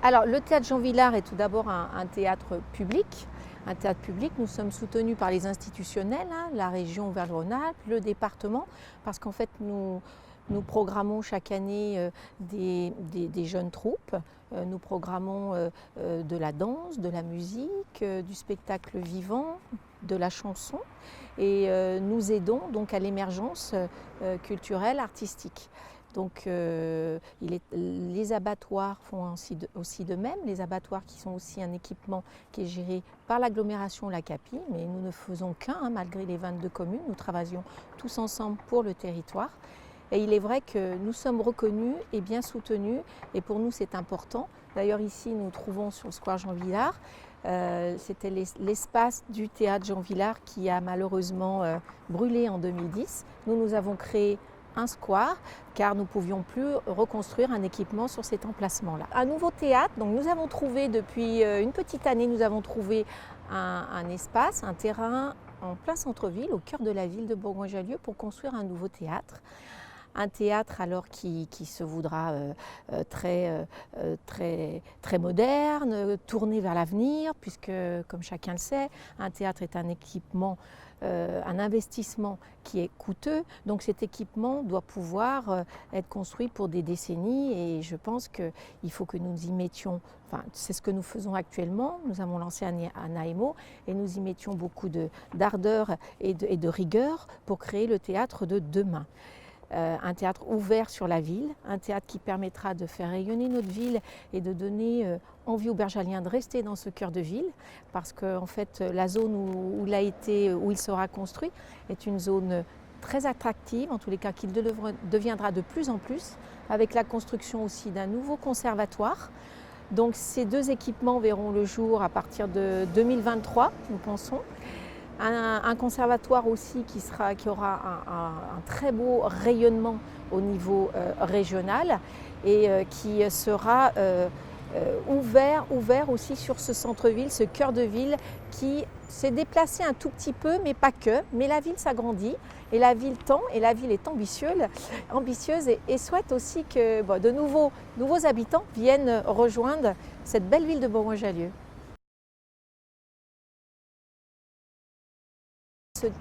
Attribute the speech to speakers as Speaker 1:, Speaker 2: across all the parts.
Speaker 1: Alors, le théâtre Jean Vilar est tout d'abord un théâtre public. Un théâtre public, nous sommes soutenus par les institutionnels, la région Auvergne-Rhône-Alpes, le département, parce qu'en fait, nous programmons chaque année des jeunes troupes. Nous programmons de la danse, de la musique, du spectacle vivant, de la chanson. Et nous aidons donc à l'émergence culturelle, artistique. Donc les abattoirs font aussi de même, les abattoirs qui sont aussi un équipement qui est géré par l'agglomération Lac-Capi, mais nous ne faisons qu'un, malgré les 22 communes, nous travaillons tous ensemble pour le territoire. Et il est vrai que nous sommes reconnus et bien soutenus, et pour nous c'est important. D'ailleurs ici nous nous trouvons sur le square Jean Vilar. C'était l'espace du théâtre Jean Vilar qui a malheureusement brûlé en 2010. Nous avons créé un square car nous ne pouvions plus reconstruire un équipement sur cet emplacement-là. Un nouveau théâtre, donc nous avons trouvé depuis une petite année, nous avons trouvé un espace, un terrain en plein centre-ville, au cœur de la ville de Bourgoin-Jallieu pour construire un nouveau théâtre. Un théâtre alors qui se voudra très moderne, tourné vers l'avenir, puisque comme chacun le sait, un théâtre est un équipement, un investissement qui est coûteux. Donc cet équipement doit pouvoir être construit pour des décennies et je pense qu'il faut que nous y mettions, enfin c'est ce que nous faisons actuellement, nous avons lancé un AMO et nous y mettions beaucoup d'ardeur et de rigueur pour créer le théâtre de demain. Un théâtre ouvert sur la ville, un théâtre qui permettra de faire rayonner notre ville et de donner envie aux Bergaliens de rester dans ce cœur de ville, parce que en fait, la zone où il sera construit est une zone très attractive, en tous les cas qui deviendra de plus en plus, avec la construction aussi d'un nouveau conservatoire. Donc ces deux équipements verront le jour à partir de 2023, nous pensons. Un conservatoire aussi qui aura un très beau rayonnement au niveau régional et qui sera ouvert aussi sur ce centre-ville, ce cœur de ville qui s'est déplacé un tout petit peu, mais pas que. Mais la ville s'agrandit et la ville tend et la ville est ambitieuse et souhaite aussi que de nouveaux habitants viennent rejoindre cette belle ville de Bourgoin-Jallieu.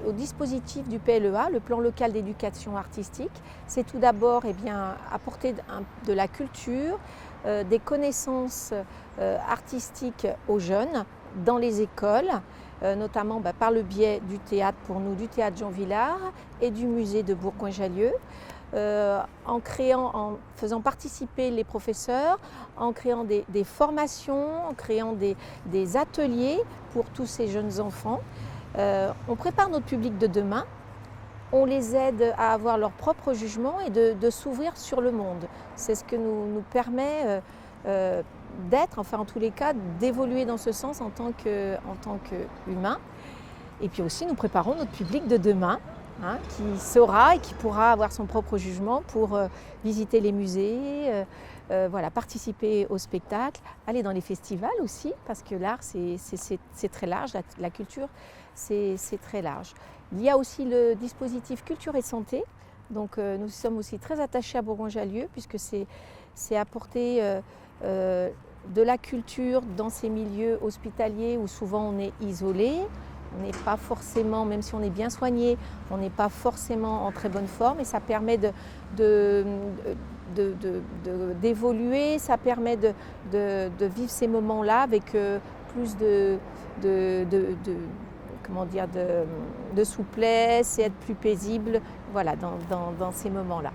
Speaker 1: Au dispositif du PLEA, le plan local d'éducation artistique, c'est tout d'abord apporter de la culture, des connaissances artistiques aux jeunes dans les écoles, notamment par le biais du théâtre pour nous, du théâtre Jean Vilar et du musée de Bourgoin-Jallieu. En faisant participer les professeurs, en créant des formations, en créant des ateliers pour tous ces jeunes enfants. On prépare notre public de demain, on les aide à avoir leur propre jugement et de s'ouvrir sur le monde. C'est ce que nous permet d'être, enfin en tous les cas, d'évoluer dans ce sens en tant qu'humain. Et puis aussi, nous préparons notre public de demain, qui saura et qui pourra avoir son propre jugement pour visiter les musées, participer au spectacle, aller dans les festivals aussi, parce que l'art c'est très large, la culture c'est très large. Il y a aussi le dispositif Culture et Santé, donc nous sommes aussi très attachés à Bourgoin-Jallieu puisque c'est apporter de la culture dans ces milieux hospitaliers où souvent on est isolé. On n'est pas forcément, même si on est bien soigné, on n'est pas forcément en très bonne forme et ça permet d'évoluer, ça permet de vivre ces moments-là avec plus de souplesse et être plus paisible dans ces moments-là.